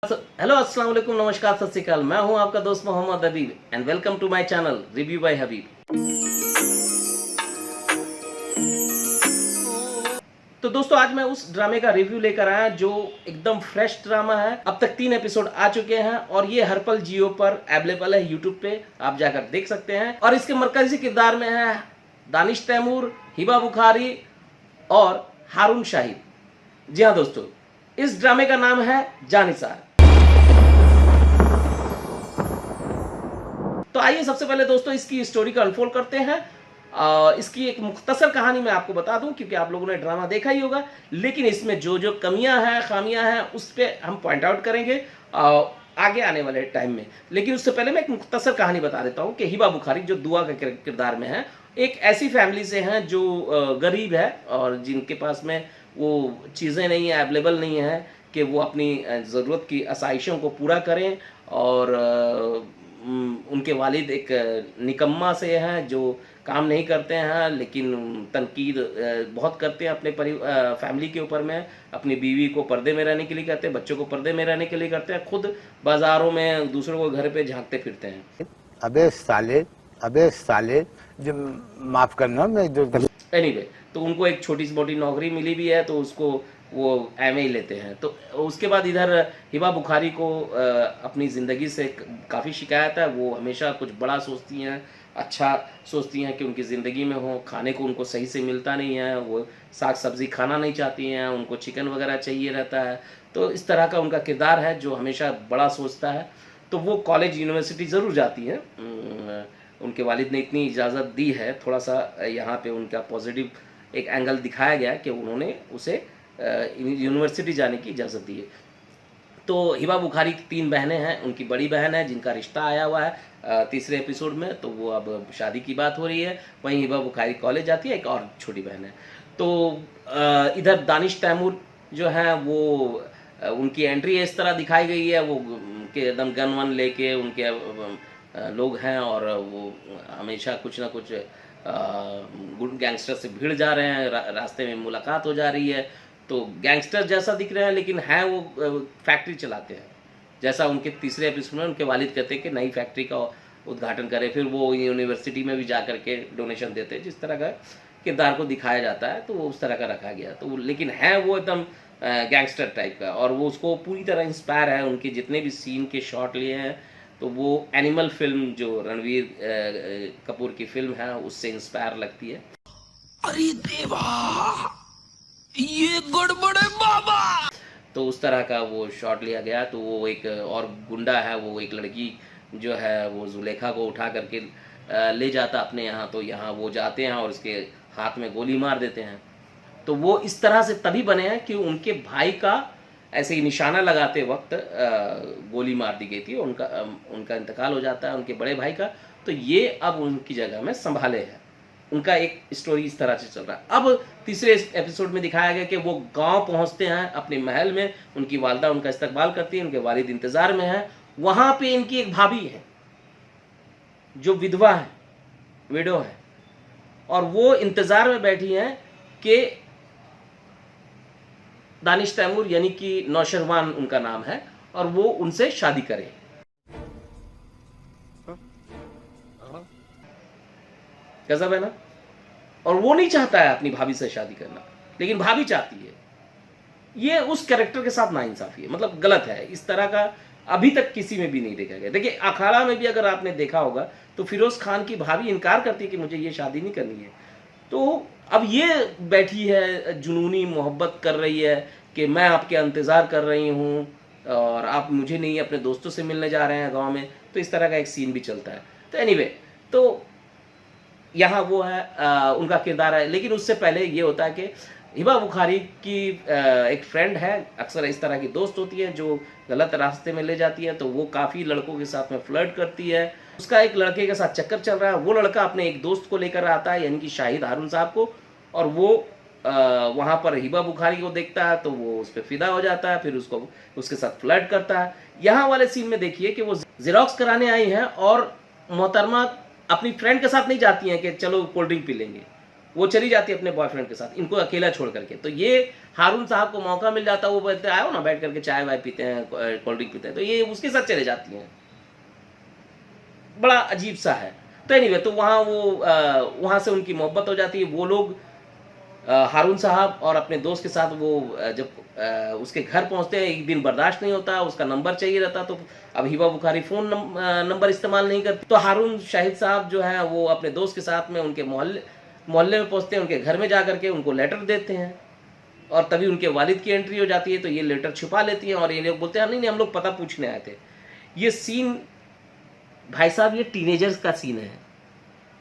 Hello अस्सलाम वालेकुम, नमस्कार, सत श्री अकाल। मैं हूं आपका दोस्त Mohammad Habib and welcome to my channel review by Habib. तो दोस्तों, आज मैं उस ड्रामे का रिव्यू लेकर आया जो एकदम फ्रेश ड्रामा है। अब तक 3 एपिसोड आ चुके हैं और ये हर पल जियो पर अवेलेबल है, यूट्यूब पे आप जाकर देख सकते हैं। और इसके मरकजी किरदार में है दानिश तैमूर, हिबा बुखारी और हारून शाहिद। जी हाँ दोस्तों, इस ड्रामे का नाम है जानिसार। तो आइए सबसे पहले दोस्तों इसकी स्टोरी को अनफोल्ड करते हैं। इसकी एक मुख्तसर कहानी मैं आपको बता दूं, क्योंकि आप लोगों ने ड्रामा देखा ही होगा, लेकिन इसमें जो जो कमियां हैं, खामियां हैं, उस पर हम पॉइंट आउट करेंगे आगे आने वाले टाइम में। लेकिन उससे पहले मैं एक मुख्तसर कहानी बता देता हूं कि हिबा बुखारी जो दुआ के किरदार में है, एक ऐसी फैमिली से हैं जो गरीब है और जिनके पास में वो चीज़ें नहीं है, अवेलेबल नहीं है कि वो अपनी ज़रूरत की आसाइशों को पूरा करें। और उनके वालिद एक निकम्मा से हैं जो काम नहीं करते हैं, लेकिन तनकीद बहुत करते हैं अपने फैमिली के ऊपर में। अपनी बीवी को पर्दे में रहने के लिए कहते हैं, बच्चों को पर्दे में रहने के लिए करते हैं, खुद बाजारों में दूसरों को घर पे झांकते फिरते हैं। अबे साले जो माफ करना मैं जो एनीवे, तो उनको एक छोटी सी मोटी नौकरी मिली भी है, तो उसको वो एमए ही लेते हैं। तो उसके बाद इधर हिबा बुखारी को अपनी ज़िंदगी से काफ़ी शिकायत है। वो हमेशा कुछ बड़ा सोचती हैं, अच्छा सोचती हैं कि उनकी ज़िंदगी में हो, खाने को उनको सही से मिलता नहीं है, वो साग सब्ज़ी खाना नहीं चाहती हैं, उनको चिकन वगैरह चाहिए रहता है। तो इस तरह का उनका किरदार है जो हमेशा बड़ा सोचता है। तो वो कॉलेज यूनिवर्सिटी ज़रूर जाती हैं, उनके वालिद ने इतनी इजाज़त दी है। थोड़ा सा यहाँ पे उनका पॉजिटिव एक एंगल दिखाया गया कि उन्होंने उसे यूनिवर्सिटी जाने की इजाज़त दी है। तो हिबा बुखारी की 3 बहनें हैं। उनकी बड़ी बहन है जिनका रिश्ता आया हुआ है तीसरे एपिसोड में, तो वो अब शादी की बात हो रही है। वहीं हिबा बुखारी कॉलेज जाती है, एक और छोटी बहन है। तो इधर दानिश तैमूर जो है वो उनकी एंट्री इस तरह दिखाई गई है, वो के एकदम गन वन लेके उनके लोग हैं और वो हमेशा कुछ ना कुछ गुड गैंगस्टर से भिड़ जा रहे हैं। रास्ते में मुलाकात हो जा रही है, तो गैंगस्टर जैसा दिख रहे हैं लेकिन हैं वो फैक्ट्री चलाते हैं। जैसा उनके तीसरे एपिसोड में उनके वालिद कहते हैं कि नई फैक्ट्री का उद्घाटन करें, फिर वो यूनिवर्सिटी में भी जा करके डोनेशन देते हैं। जिस तरह का किरदार को दिखाया जाता है तो वो उस तरह का रखा गया। तो लेकिन है वो एकदम गैंगस्टर टाइप का, और वो उसको पूरी तरह इंस्पायर है। उनके जितने भी सीन के शॉट लिए हैं तो वो एनिमल फिल्म जो रणवीर कपूर की फिल्म है उससे इंस्पायर लगती है। अरे देवा, ये गड़बड़ है बाबा। तो उस तरह का वो शॉट लिया गया। तो वो एक और गुंडा है, वो एक लड़की जो है वो जुलेखा को उठा करके ले जाता अपने यहाँ। तो यहाँ वो जाते हैं और उसके हाथ में गोली मार देते हैं। तो वो इस तरह से तभी बने हैं कि उनके भाई का ऐसे ही निशाना लगाते वक्त गोली मार दी गई थी। उनका इंतकाल हो जाता है, उनके बड़े भाई का। तो ये अब उनकी जगह में संभाले हैं। उनका एक स्टोरी इस तरह से चल रहा है। अब तीसरे एपिसोड में दिखाया गया कि वो गांव पहुंचते हैं अपने महल में। उनकी वालदा उनका इस्तकबाल करती है, उनके वालिद इंतजार में है। वहां पे इनकी एक भाभी है जो विधवा है, विडो है, और वो इंतजार में बैठी है कि दानिश तैमूर यानी कि नौशरवान उनका नाम है, और वो उनसे शादी करे। गजब है ना। और वो नहीं चाहता है अपनी भाभी से शादी करना, लेकिन भाभी चाहती है। ये उस कैरेक्टर के साथ नाइंसाफी है, मतलब गलत है। इस तरह का अभी तक किसी में भी नहीं देखा गया। देखिए, अखाड़ा में भी अगर आपने देखा होगा तो फिरोज खान की भाभी इनकार करती है कि मुझे ये शादी नहीं करनी है। तो अब ये बैठी है, जुनूनी मोहब्बत कर रही है कि मैं आपके इंतज़ार कर रही हूँ और आप मुझे नहीं अपने दोस्तों से मिलने जा रहे हैं गांव में। तो इस तरह का एक सीन भी चलता है। तो एनीवे, तो यहाँ वो है उनका किरदार है। लेकिन उससे पहले ये होता है कि हिबा बुखारी की एक फ्रेंड है, अक्सर इस तरह की दोस्त होती है जो गलत रास्ते में ले जाती है। तो वो काफ़ी लड़कों के साथ में फ्लर्ट करती है। उसका एक लड़के के साथ चक्कर चल रहा है। वो लड़का अपने एक दोस्त को लेकर आता है, यानी कि शाहिद हारून साहब को, और वो वहाँ पर हिबा बुखारी को देखता है तो वो उस पर फिदा हो जाता है, फिर उसके साथ फ्लर्ट करता है। यहाँ वाले सीन में देखिए कि वो जेरोक्स कराने आई हैं और मोहतरमा अपनी फ्रेंड के साथ नहीं जाती हैं कि चलो कोल्ड ड्रिंक पी लेंगे। वो चली जाती है अपने बॉयफ्रेंड के साथ, इनको अकेला छोड़ करके। तो ये हारून साहब को मौका मिल जाता है, वो बोलते आओ ना बैठ करके चाय वाय पीते हैं, कोल्ड ड्रिंक पीते हैं, तो ये उसके साथ चले जाती हैं। बड़ा अजीब सा है। तो एनीवे, तो वहाँ वहाँ से उनकी मोहब्बत हो जाती है। वो लोग हारून साहब और अपने दोस्त के साथ वो जब उसके घर पहुंचते हैं, एक दिन बर्दाश्त नहीं होता, उसका नंबर चाहिए रहता। तो अब हिबा बुखारी फ़ोन नंबर इस्तेमाल नहीं करती, तो हारून शाहिद साहब जो है वो अपने दोस्त के साथ में उनके मोहल्ले में पहुंचते हैं, उनके घर में जा करके उनको लेटर देते हैं। और तभी उनके वालिद की एंट्री हो जाती है, तो ये लेटर छुपा लेती हैं और ये लोग बोलते हैं नहीं नहीं, हम लोग पता पूछने आए थे। ये सीन भाई साहब, ये टीनेजर्स का सीन है,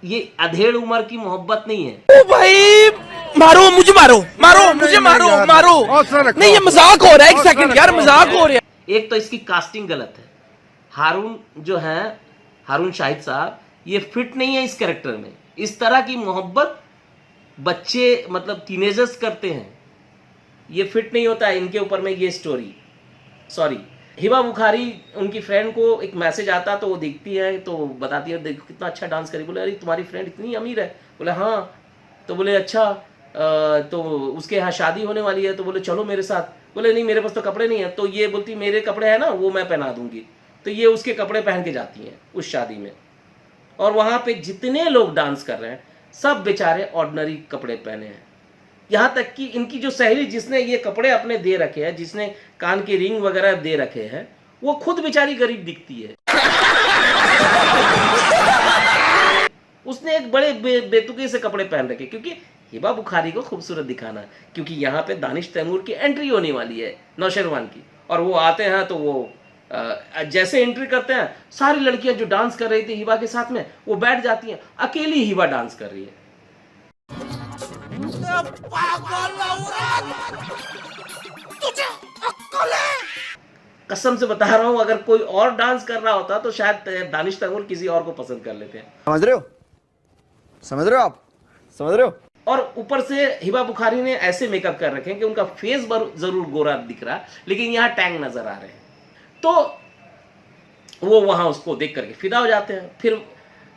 ये अधेड़ उम्र की मोहब्बत नहीं है। ओ भाई, मारो मुझे, मारो मारो मुझे, मारो मारो। नहीं, ये मजाक हो रहा है, एक सेकंड यार, मजाक हो रहा है। एक तो इसकी कास्टिंग गलत है। हारून जो है, हारून शाहिद साहब, ये फिट नहीं है इस कैरेक्टर में। इस तरह की मोहब्बत बच्चे मतलब टीनेजर्स करते हैं, ये फिट नहीं होता है इनके ऊपर में ये स्टोरी। सॉरी। हिबा बुखारी, उनकी फ्रेंड को एक मैसेज आता, तो वो देखती है, तो बताती है देखो कितना अच्छा डांस करी। बोले अरे तुम्हारी फ्रेंड इतनी अमीर है? बोले हाँ। तो बोले अच्छा, तो उसके यहाँ शादी होने वाली है, तो बोले चलो मेरे साथ। बोले नहीं मेरे पास तो कपड़े नहीं है। तो ये बोलती मेरे कपड़े हैं ना, वो मैं पहना दूंगी। तो ये उसके कपड़े पहन के जाती हैं उस शादी में। और वहाँ पे जितने लोग डांस कर रहे हैं सब बेचारे ऑर्डिनरी कपड़े पहने हैं। यहाँ तक कि इनकी जो सहेली जिसने ये कपड़े अपने दे रखे हैं, जिसने कान के रिंग वगैरह दे रखे हैं, वो खुद बेचारी गरीब दिखती है। उसने एक बड़े बेतुके से कपड़े पहन रखे, क्योंकि हिबा बुखारी को खूबसूरत दिखाना, क्योंकि यहाँ पे दानिश तैमूर की एंट्री होने वाली है नौशेरवान की। और वो आते हैं तो वो जैसे एंट्री करते हैं, सारी लड़कियां जो डांस कर रही थी हिबा के साथ में, वो बैठ जाती हैं, अकेली हिबा डांस कर रही है। तुझे अक्ल है? कसम से बता रहा हूं, अगर कोई और डांस कर रहा होता तो शायद दानिश तैमूर किसी और को पसंद कर लेते हैं। समझ रहे हो? समझ रहे हो आप? समझ रहे हो? और ऊपर से हिबा बुखारी ने ऐसे मेकअप कर रखे हैं कि उनका फेस जरूर गोरा दिख रहा है, लेकिन यहाँ टैंग नजर आ रहे हैं। तो वो वहां उसको देख करके फिदा हो जाते हैं। फिर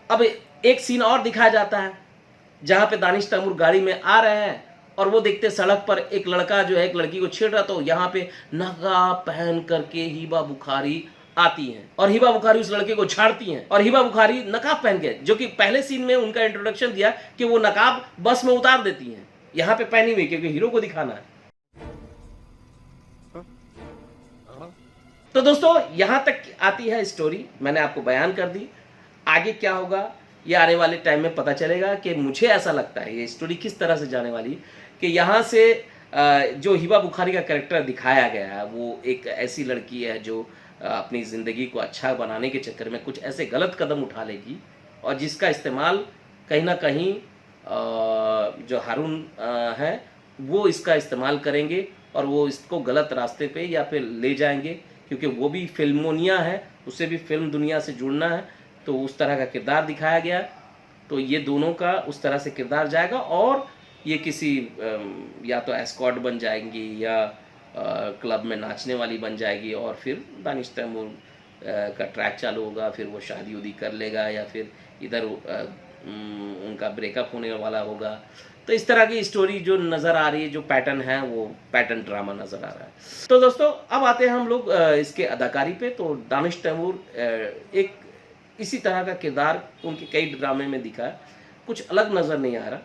अब एक सीन और दिखाया जाता है जहां पे दानिश तैमूर गाड़ी में आ रहे हैं और वो देखते सड़क पर एक लड़का जो है एक लड़की को छेड़ रहा, तो यहाँ पे नकाब पहन करके हिबा बुखारी आती हैं और हिबा बुखारी उस लड़के को छाड़ती हैं। और हिबा बुखारी नकाब पहन के, जो कि पहले सीन में उनका इंट्रोडक्शन दिया कि वो नकाब बस में उतार देती हैं, यहाँ पे पहनी हुई क्योंकि हीरो को दिखाना है। तो दोस्तों यहां तक आती है स्टोरी, मैंने आपको बयान कर दी। आगे क्या होगा ये आने वाले टाइम में पता चलेगा। कि मुझे ऐसा लगता है ये स्टोरी किस तरह से जाने वाली, कि यहाँ से जो हिबा बुखारी का कैरेक्टर दिखाया गया है, वो एक ऐसी लड़की है जो अपनी ज़िंदगी को अच्छा बनाने के चक्कर में कुछ ऐसे गलत कदम उठा लेगी, और जिसका इस्तेमाल कहीं ना कहीं जो हारून है वो इसका इस्तेमाल करेंगे और वो इसको गलत रास्ते पे या फिर ले जाएंगे, क्योंकि वो भी फिल्मोनिया है, उसे भी फिल्म दुनिया से जुड़ना है। तो उस तरह का किरदार दिखाया गया, तो ये दोनों का उस तरह से किरदार जाएगा और ये किसी या तो एस्कॉर्ट बन जाएंगी या क्लब में नाचने वाली बन जाएगी, और फिर दानिश तैमूर का ट्रैक चालू होगा, फिर वो शादी उदी कर लेगा या फिर इधर उनका ब्रेकअप होने वाला होगा। तो इस तरह की स्टोरी जो नज़र आ रही है, जो पैटर्न है, वो पैटर्न ड्रामा नज़र आ रहा है। तो दोस्तों अब आते हैं हम लोग इसके अदाकारी पे। तो दानिश तैमूर एक इसी तरह का किरदार उनके कई ड्रामे में दिखा है, कुछ अलग नज़र नहीं आ रहा।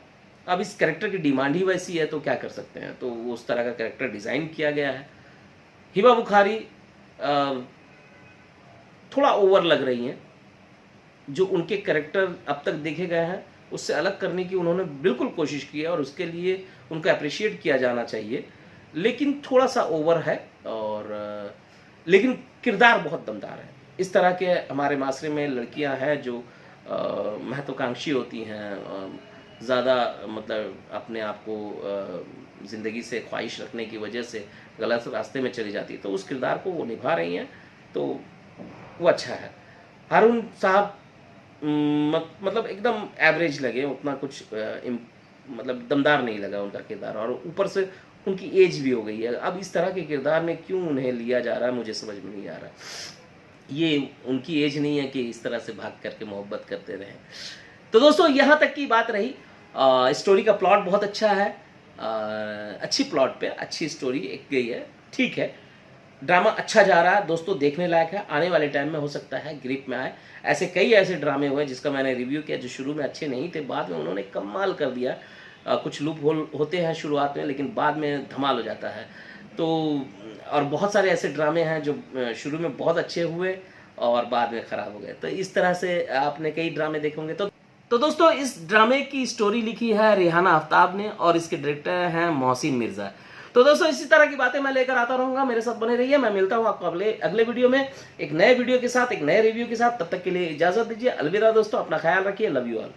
अब इस कैरेक्टर की डिमांड ही वैसी है, तो क्या कर सकते हैं, तो उस तरह का कैरेक्टर डिज़ाइन किया गया है। हिबा बुखारी थोड़ा ओवर लग रही हैं, जो उनके कैरेक्टर अब तक देखे गए हैं उससे अलग करने की उन्होंने बिल्कुल कोशिश की है और उसके लिए उनको अप्रिशिएट किया जाना चाहिए, लेकिन थोड़ा सा ओवर है। और लेकिन किरदार बहुत दमदार है। इस तरह के हमारे माशरे में लड़कियां हैं जो महत्वाकांक्षी होती हैं, ज़्यादा मतलब अपने आप को ज़िंदगी से ख्वाहिश रखने की वजह से गलत रास्ते में चली जाती है, तो उस किरदार को वो निभा रही हैं, तो वो अच्छा है। हारून साहब मतलब एकदम एवरेज लगे, उतना कुछ मतलब दमदार नहीं लगा उनका किरदार, और ऊपर से उनकी एज भी हो गई है। अब इस तरह के किरदार में क्यों उन्हें लिया जा रहा है मुझे समझ में नहीं आ रहा। ये उनकी एज नहीं है कि इस तरह से भाग करके मोहब्बत करते रहें। तो दोस्तों यहाँ तक की बात रही। स्टोरी का प्लॉट बहुत अच्छा है, अच्छी प्लॉट पे अच्छी स्टोरी एक गई है, ठीक है। ड्रामा अच्छा जा रहा है दोस्तों, देखने लायक है। आने वाले टाइम में हो सकता है ग्रिप में आए। ऐसे कई ऐसे ड्रामे हुए जिसका मैंने रिव्यू किया जो शुरू में अच्छे नहीं थे, बाद में उन्होंने कमाल कर दिया। कुछ लूप होल होते हैं शुरुआत में, लेकिन बाद में धमाल हो जाता है। तो और बहुत सारे ऐसे ड्रामे हैं जो शुरू में बहुत अच्छे हुए और बाद में ख़राब हो गए। तो इस तरह से आपने कई ड्रामे देखे होंगे। तो दोस्तों, इस ड्रामे की स्टोरी लिखी है रेहाना आफ्ताब ने और इसके डायरेक्टर हैं मोहसिन मिर्ज़ा। तो दोस्तों, इसी तरह की बातें मैं लेकर आता रहूँगा, मेरे साथ बने रहिए। मैं मिलता हूँ आपको अगले वीडियो में एक नए वीडियो के साथ, एक नए रिव्यू के साथ। तब तक के लिए इजाज़त दीजिए, अलविदा दोस्तों, अपना ख्याल रखिए, लव यू ऑल।